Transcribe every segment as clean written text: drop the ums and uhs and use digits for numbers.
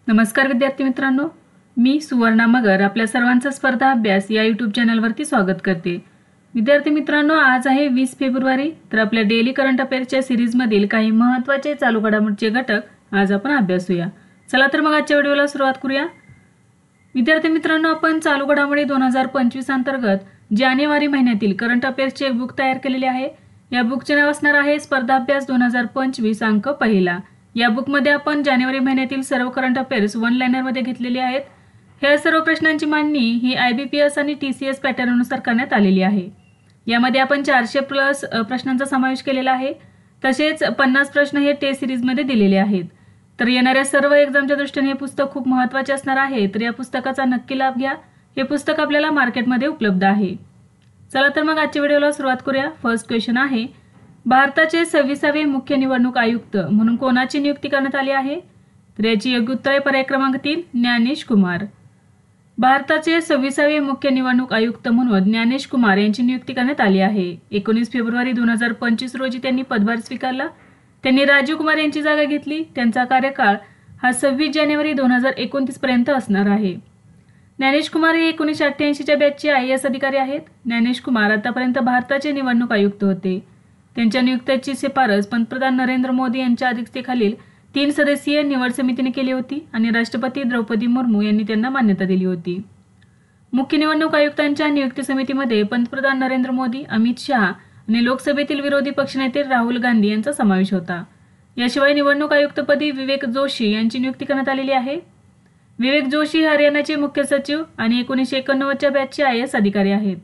नमस्कार विद्यार्थी मित्रांनो, मी सुवर्णा मगर आपल्या सर्वांचा स्पर्धा अभ्यास या यूट्यूब चॅनलवरती स्वागत करते। विद्यार्थी मित्रांनो, आज आहे 20 फेब्रुवारी। तर आपल्या डेली करंट अफेअर्सच्या सीरीजमधील काही महत्त्वाचे चालू घडामोडीचे घटक आज आपण अभ्यासूया। चला तर मग आजच्या व्हिडिओला सुरुवात करूया। विद्यार्थी मित्रांनो, आपण चालू घडामोडी 2025 अंतर्गत जानेवारी महिन्यातील करंट अफेअर्सचे एक बुक तयार केलेले आहे। या बुकचे नाव असणार आहे स्पर्धा अभ्यास 2025 अंक पहिला। या बुकमध्ये आपण जानेवारी महिन्यातील सर्व करंट अफेअर्स वन लाइनर मध्ये घेतलेले आहेत। ह्या सर्व प्रश्नांची मांडणी ही IBPS आणि TCS पॅटर्न अनुसार करण्यात आलेली आहे। यामध्ये आपण 400 प्लस प्रश्नांचा समावेश केलेला आहे। तसेच 50 प्रश्न हे टेस्ट सीरीज मध्ये दिलेले आहेत। तर येणाऱ्या सर्व एक्झामच्या दृष्टीने हे पुस्तक खूप महत्त्वाचे असणार आहे। तर या पुस्तकाचा नक्की लाभ घ्या। हे पुस्तक आपल्याला मार्केटमध्ये उपलब्ध आहे। चला तर मग आजच्या व्हिडिओला सुरुवात करूया। फर्स्ट क्वेश्चन आहे, भारताचे 26वे मुख्य निवडणूक आयुक्त म्हणून कोणाची नियुक्ती करण्यात आली आहे? तर याची योग्य उत्तर आहे पर्याय क्रमांक 3 ज्ञानेश कुमार। भारताचे 26वे मुख्य निवडणूक आयुक्त म्हणून ज्ञानेश कुमार यांची नियुक्ती करण्यात आली आहे। 19 फेब्रुवारी 2025 रोजी त्यांनी पदभार स्वीकारला। त्यांनी राजीव कुमार यांची जागा घेतली। त्यांचा कार्यकाळ हा 26 जानेवारी 2029 पर्यंत असणार आहे। ज्ञानेश कुमार हे 1988च्या बॅचचे IAS अधिकारी आहेत। ज्ञानेश कुमार आतापर्यंत भारताचे निवडणूक आयुक्त होते। त्यांच्या नियुक्तीची शिफारस पंतप्रधान नरेंद्र मोदी यांच्या अध्यक्षतेखालील 3 सदस्यीय निवड समितीने केली होती आणि राष्ट्रपती द्रौपदी मुर्मू यांनी त्यांना मान्यता दिली होती। मुख्य निवडणूक आयुक्तांच्या नियुक्ती समितीमध्ये पंतप्रधान नरेंद्र मोदी, अमित शहा आणि लोकसभेतील विरोधी पक्षनेते राहुल गांधी यांचा समावेश होता। याशिवाय निवडणूक आयुक्तपदी विवेक जोशी यांची नियुक्ती करण्यात आलेली आहे। विवेक जोशी हरियाणाचे मुख्य सचिव आणि 1991च्या बॅचचे IAS अधिकारी आहेत।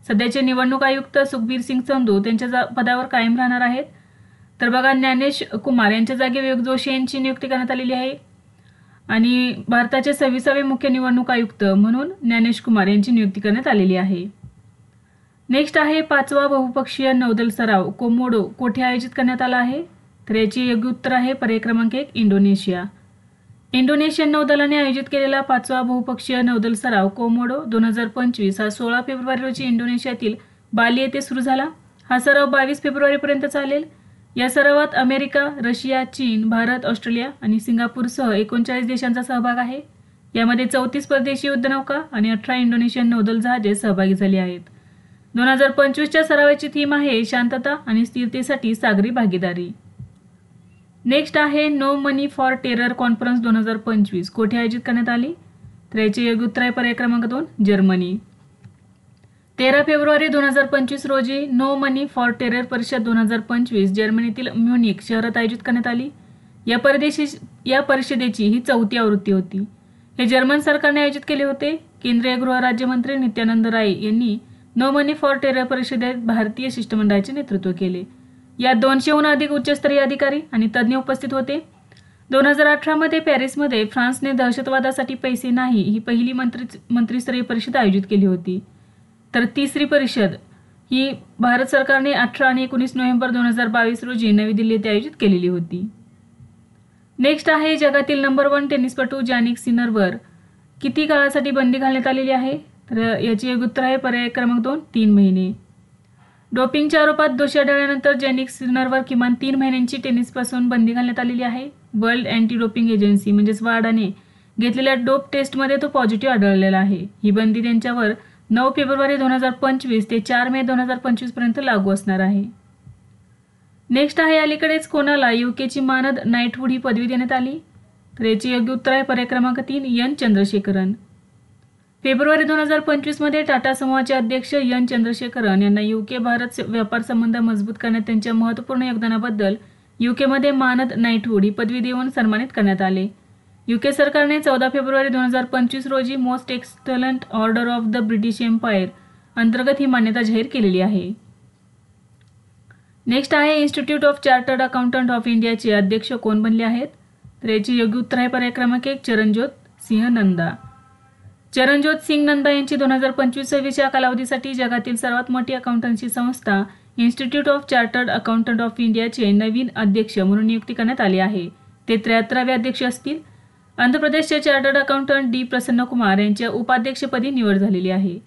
सध्याचे निवडणूक आयुक्त सुखबीर सिंग संधू त्यांच्या पदावर कायम राहणार आहेत। तर बघा, ज्ञानेश कुमार यांच्या जागी विवेक जोशी यांची नियुक्ती करण्यात आलेली आहे आणि भारताचे 26वे मुख्य निवडणूक आयुक्त म्हणून ज्ञानेश कुमार यांची नियुक्ती करण्यात आलेली आहे। नेक्स्ट आहे 5वा बहुपक्षीय नौदल सराव कोमोडो कोठे आयोजित करण्यात आला आहे? तर याची योग्य उत्तर आहे पर्याय क्रमांक 1 इंडोनेशिया। इंडोनेशियन नौदलाने आयोजित केलेला 5वा बहुपक्षीय नौदल सराव कोमोडो 2025 हा 16 फेब्रुवारी रोजी इंडोनेशियातील बाली येथे सुरू झाला। हा सराव 22 फेब्रुवारीपर्यंत चालेल। या सरावात अमेरिका, रशिया, चीन, भारत, ऑस्ट्रेलिया आणि सिंगापूरसह 39 देशांचा सहभाग आहे। यामध्ये 34 परदेशी युद्धनौका आणि 18 इंडोनेशियन नौदल जहाजे सहभागी झाली आहेत। 2025च्या सरावाची थीम आहे शांतता आणि स्थिरतेसाठी सागरी भागीदारी। नेक्स्ट आहे no money for terror conference 2025 कोठे आयोजित करण्यात आली? तर याचे योग्य उत्तर आहे पर्याय क्रमांक 2 जर्मनी। 13 फेब्रुवारी 2025 रोजी नो मनी फॉर टेरर परिषद 2025 जर्मनीतील म्युनिक शहरात आयोजित करण्यात आली। या परिषदेची ही 4थी आवृत्ती होती। हे जर्मन सरकारने आयोजित केले होते। केंद्रीय गृह राज्यमंत्री नित्यानंद राय यांनी नो मनी फॉर टेरर परिषदेत भारतीय शिष्टमंडळाचे नेतृत्व केले। यात 200हून अधिक उच्चस्तरीय अधिकारी आणि तज्ज्ञ उपस्थित होते। 2018 मध्ये पॅरिसमध्ये फ्रान्सने दहशतवादासाठी पैसे नाही ही पहिली मंत्रिस्तरीय परिषद आयोजित केली होती। तर तिसरी परिषद ही भारत सरकारने 18 आणि 19 नोव्हेंबर 2022 रोजी नवी दिल्ली येथे आयोजित केलेली होती। नेक्स्ट आहे जगातील नंबर 1 टेनिसपटू जानिक सिनरवर किती काळासाठी बंदी घालण्यात आलेली आहे? तर याचे योग्य उत्तर आहे पर्याय क्रमांक 2 3 महिने। डोपिंगच्या आरोपात दोषी आढळल्यानंतर जानिक सिनरवर किमान 3 महिन्यांची टेनिसपासून बंदी घालण्यात आलेली आहे। वर्ल्ड अँटी डोपिंग एजन्सी म्हणजेच वाडाने घेतलेल्या डोप टेस्टमध्ये तो पॉझिटिव्ह आढळलेला आहे। ही बंदी त्यांच्यावर 9 फेब्रुवारी 2025 ते 4 मे 2025 पर्यंत लागू असणार आहे। नेक्स्ट आहे अलीकडेच कोणाला UKची मानद नाईटहूड ही पदवी देण्यात आली? तर याचे योग्य उत्तर आहे पर्याय क्रमांक 3 एन चंद्रशेखरन। फेब्रुवारी 2025 मध्ये टाटा समूहाचे अध्यक्ष एन चंद्रशेखरन यांना UK भारत व्यापार संबंध मजबूत करण्यात त्यांच्या महत्त्वपूर्ण योगदानाबद्दल UK मध्ये मानद नाईटहूड ही पदवी देऊन सन्मानित करण्यात आले। UK सरकारने 14 फेब्रुवारी 2025 रोजी most excellent order of the British empire अंतर्गत ही मान्यता जाहीर केलेली आहे। नेक्स्ट आहे institute of chartered accountant of इंडियाचे अध्यक्ष कोण बनले आहेत? तर याचे योग्य उत्तर आहे पर्याय क्रमांक 1 चरणज्योत सिंह नंदा। चरणज्योत सिंग नंदा यांची 2025-26 कालावधीसाठी जगातील सर्वात मोठी अकाउंटन्सी संस्था institute of chartered accountant of इंडियाचे नवीन अध्यक्ष म्हणून नियुक्ती करण्यात आली आहे। ते 73वे अध्यक्ष असतील। आंध्र प्रदेशचे चार्टर्ड अकाउंटंट डी प्रसन्न कुमार यांच्या उपाध्यक्षपदी निवड झालेली आहे।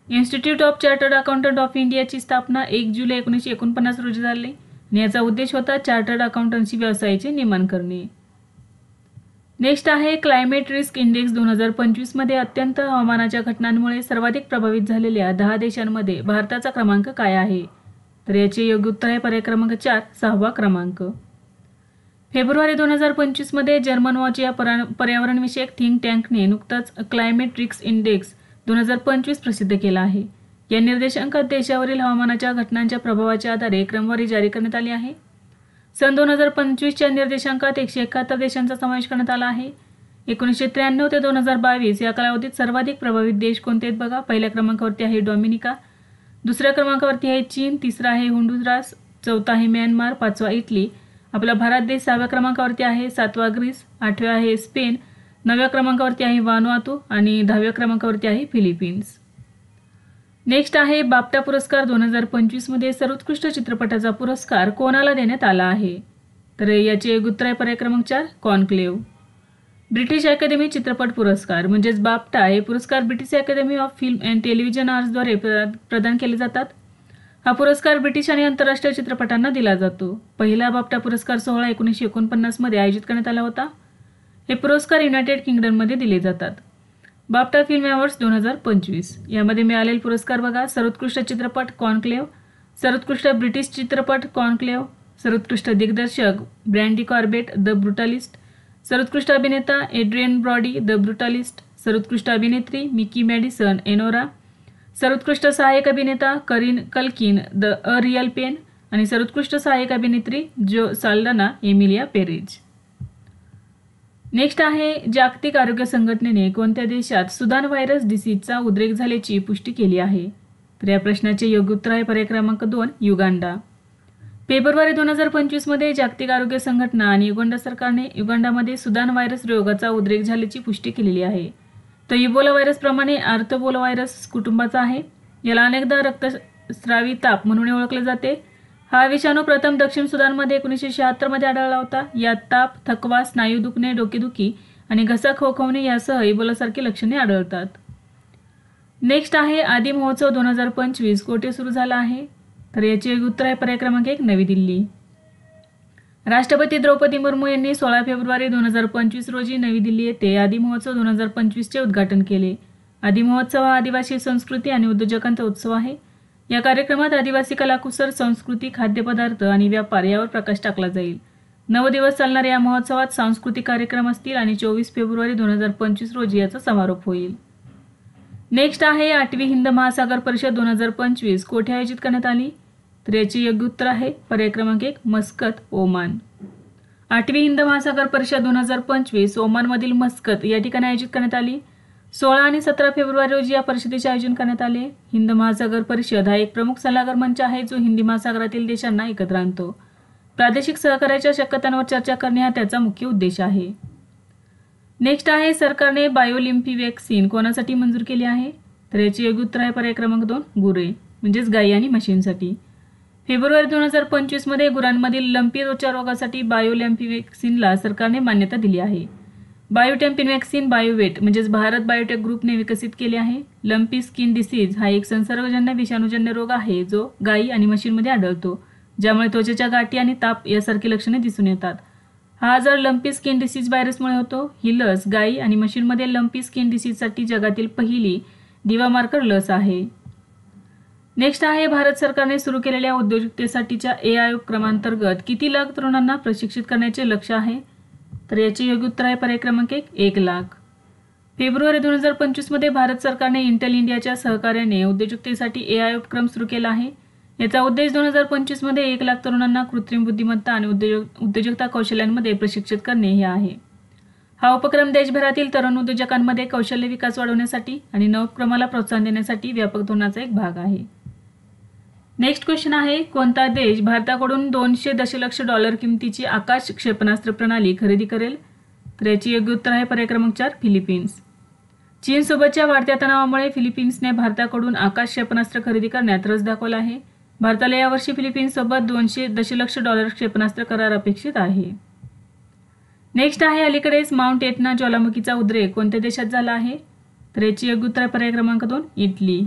Institute of chartered accountant of इंडियाची स्थापना 1 जुलै 1949 रोजी झाली आणि याचा उद्देश होता चार्टर्ड अकाउंटन्सी व्यवसायाचे नियमन करणे। नेक्स्ट आहे क्लायमेट रिस्क इंडेक्स 2025 मध्ये अत्यंत हवामानाच्या घटनांमुळे सर्वाधिक प्रभावित झालेल्या 10 देशांमध्ये भारताचा क्रमांक काय आहे? तर याचे योग्य उत्तर आहे पर्याय क्रमांक 4, 6वा क्रमांक. फेब्रुवारी 2025 मध्ये जर्मन वॉच या पर्यावरणविषयक थिंक टँकने नुकताच क्लायमेट रिस्क इंडेक्स 2025 प्रसिद्ध केला आहे. या निर्देशांकात देशावरील हवामानाच्या घटनांच्या प्रभावाच्या आधारे क्रमवारी जारी करण्यात आली आहे. सन 2025च्या निर्देशांकात 171 देशांचा समावेश करण्यात आला आहे. 1993 ते 2022 या कालावधीत सर्वाधिक प्रभावित देश कोणते आहेत बघा. पहिल्या क्रमांकावरती आहे डॉमिनिका, दुसऱ्या क्रमांकावरती आहे चीन, तिसरा आहे होंडुरास, चौथा आहे म्यानमार, पाचवा इटली. आपला भारत देश 6व्या क्रमांकावरती आहे, 7वा ग्रीस, 8व्या आहे स्पेन, 9व्या क्रमांकावरती आहे वानुआतू आणि 10व्या क्रमांकावरती आहे फिलिपिन्स. नेक्स्ट आहे बाफ्टा पुरस्कार 2025 मध्ये सर्वोत्कृष्ट चित्रपटाचा पुरस्कार कोणाला देण्यात आला आहे? तर याचे योग्य उत्तर आहे पर्याय क्रमांक 4, कॉन्क्लेव्ह. ब्रिटिश अकॅडमी चित्रपट पुरस्कार म्हणजेच बाफ्टा हे पुरस्कार British academy of film and television आर्ट्सद्वारे प्रदान केले जातात. हा पुरस्कार ब्रिटिश आणि आंतरराष्ट्रीय चित्रपटांना दिला जातो. पहिला बाफ्टा पुरस्कार सोहळा 1949 मध्ये आयोजित करण्यात आला होता. हे पुरस्कार युनायटेड किंगडममध्ये दिले जातात. बाफ्टा फिल्म अवॉर्ड्स 2025 यामध्ये मिळालेले पुरस्कार बघा. सर्वोत्कृष्ट चित्रपट कॉन्क्लेव्ह, सर्वोत्कृष्ट ब्रिटिश चित्रपट कॉन्क्लेव्ह, सर्वोत्कृष्ट दिग्दर्शक ब्रँडी कॉर्बेट द ब्रुटलिस्ट, सर्वोत्कृष्ट अभिनेता एड्रियन ब्रॉडी द ब्रुटलिस्ट, सर्वोत्कृष्ट अभिनेत्री मिकी मॅडिसन एनोरा, सर्वोत्कृष्ट सहाय्यक अभिनेता करीन Culkin the a real pen आणि सर्वोत्कृष्ट सहाय्यक अभिनेत्री जो साल्डाना एमिलिया पेरेज. नेक्स्ट आहे जागतिक आरोग्य संघटनेने कोणत्या देशात सुदान व्हायरस डिसीजचा उद्रेक झाल्याची पुष्टी केली आहे? तर या प्रश्नाचे योग्य उत्तर आहे पर्याय क्रमांक 2, युगांडा. फेब्रुवारी 2025 मध्ये जागतिक आरोग्य संघटना आणि युगांडा सरकारने युगांडामध्ये सुदान व्हायरस रोगाचा उद्रेक झाल्याची पुष्टी केलेली आहे. तो इबोला व्हायरस प्रमाणे आर्थोपोला व्हायरस कुटुंबाचा आहे. याला अनेकदा रक्तस्रावी ताप म्हणून ओळखले जाते. हा विषाणू प्रथम दक्षिण सुदानमध्ये 1976 मध्ये आढळला होता. यात ताप, थकवा, स्नायू दुखणे, डोकेदुखी आणि घसा खोखवणे यासह इबोलासारखी लक्षणे आढळतात. नेक्स्ट आहे आदी महोत्सव 2025 कोठे सुरू झाला आहे? तर याचे उत्तर आहे पर्याय क्रमांक 1, नवी दिल्ली. राष्ट्रपती द्रौपदी मुर्मू यांनी 16 फेब्रुवारी 2025 रोजी नवी दिल्ली येथे आदी महोत्सव 2025चे उद्घाटन केले. आदी महोत्सव हा आदिवासी संस्कृती आणि उद्योजकांचा उत्सव आहे. या कार्यक्रमात आदिवासी कलाकुसर, संस्कृती, खाद्यपदार्थ आणि व्यापार यावर प्रकाश टाकला जाईल. 9 दिवस चालणाऱ्या या महोत्सवात सांस्कृतिक कार्यक्रम असतील आणि 24 फेब्रुवारी 2025 रोजी याचा समारोप होईल. नेक्स्ट आहे 8वी हिंद महासागर परिषद 2025 कोठे आयोजित करण्यात आली? तर याचे योग्य उत्तर आहे पर्याय क्रमांक 1, मस्कत, ओमान. 8वी हिंद महासागर परिषद 2025 ओमानमधील मस्कत या ठिकाणी आयोजित करण्यात आली. 16 आणि 17 फेब्रुवारी रोजी या परिषदेचे आयोजन करण्यात आले. हिंद महासागर परिषद हा एक प्रमुख सल्लागार मंच आहे जो हिंदी महासागरातील देशांना एकत्र आणतो. प्रादेशिक सहकार्याच्या शक्यतांवर चर्चा करणे हा त्याचा मुख्य उद्देश आहे. नेक्स्ट आहे सरकारने बायोलिम्फी वॅक्सिन कोणासाठी मंजूर केली आहे? तर याचे योग्य उत्तर आहे पर्याय क्रमांक 2, गुरे म्हणजेच गायी आणि म्हशींसाठी. फेब्रुवारी 2025 मध्ये गुरांमधील लंपी त्वचा रोगासाठी बायोलिम्फी वॅक्सिनला सरकारने मान्यता दिली आहे. बायोटेम्पिन वॅक्सिन बायोवेट म्हणजेच भारत बायोटेक ग्रुपने विकसित केले आहे. लंपी स्किन डिसीज हा एक संसर्गजन्य विषाणूजन्य रोग आहे जो गायी आणि म्हशींमध्ये आढळतो, ज्यामुळे त्वचेच्या गाठी आणि ताप यासारखी लक्षणे दिसून येतात. हा आजार लंपी स्किन डिसीज व्हायरसमुळे होतो. ही लस गायी आणि म्हशींमध्ये लंपी स्किन डिसीजसाठी जगातील पहिली दिवा मार्कर लस आहे. नेक्स्ट आहे भारत सरकारने सुरू केलेल्या उद्योजकतेसाठीच्या AI उपक्रमांतर्गत किती लाख तरुणांना प्रशिक्षित करण्याचे लक्ष्य आहे? तर याचे योग्य उत्तर आहे पर्याय क्रमांक 1, 1 लाख. फेब्रुवारी 2025 मध्ये भारत सरकारने इंटेल इंडियाच्या सहकार्याने उद्योजकतेसाठी AI उपक्रम सुरू केला आहे. याचा उद्देश 2025 मध्ये 1 लाख तरुणांना कृत्रिम बुद्धिमत्ता आणि उद्योजकता कौशल्यांमध्ये प्रशिक्षित करणे हे आहे. हा उपक्रम देशभरातील तरुण उद्योजकांमध्ये कौशल्य विकास वाढवण्यासाठी आणि नवोपक्रमाला प्रोत्साहन देण्यासाठी व्यापक धोरणाचा एक भाग आहे. नेक्स्ट क्वेश्चन आहे कोणता देश भारताकडून $200 दशलक्ष किमतीची आकाश क्षेपणास्त्र प्रणाली खरेदी करेल? तर याचे योग्य उत्तर आहे पर्याय क्रमांक 4, फिलिपिन्स. चीनसोबतच्या वाढत्या तणावामुळे फिलिपिन्सने भारताकडून आकाश क्षेपणास्त्र खरेदी करण्यात रस दाखवला आहे. भारताला यावर्षी फिलिपिन्ससोबत $200 दशलक्ष क्षेपणास्त्र करार अपेक्षित आहे. नेक्स्ट आहे अलीकडेच माउंट एटना ज्वालामुखीचा उद्रेक कोणत्या देशात झाला आहे? तर याची योग्य उत्तर पर्याय क्रमांक 2, इटली.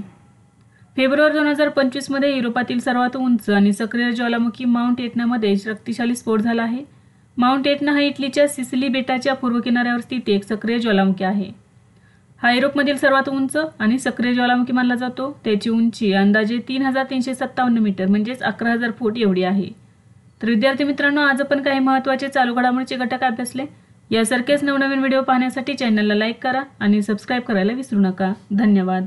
फेब्रुवारी 2025 मध्ये युरोपातील सर्वात उंच आणि सक्रिय ज्वालामुखी माउंट एटनामध्ये शक्तिशाली स्फोट झाला आहे. माउंट एटना हा इटलीच्या सिसिली बेटाच्या पूर्व किनाऱ्यावर स्थित एक सक्रिय ज्वालामुखी आहे. हा युरोपमधील सर्वात उंच आणि सक्रिय ज्वालामुखी मानला जातो. त्याची उंची अंदाजे 3357 मीटर म्हणजेच 11,000 फूट एवढी आहे. तर विद्यार्थी मित्रांनो, आज आपण काही महत्त्वाचे चालू घडामोडीचे घटक अभ्यासले. यासारखेच नवनवीन व्हिडिओ पाहण्यासाठी चॅनलला लाईक करा आणि सबस्क्राईब करायला विसरू नका. धन्यवाद.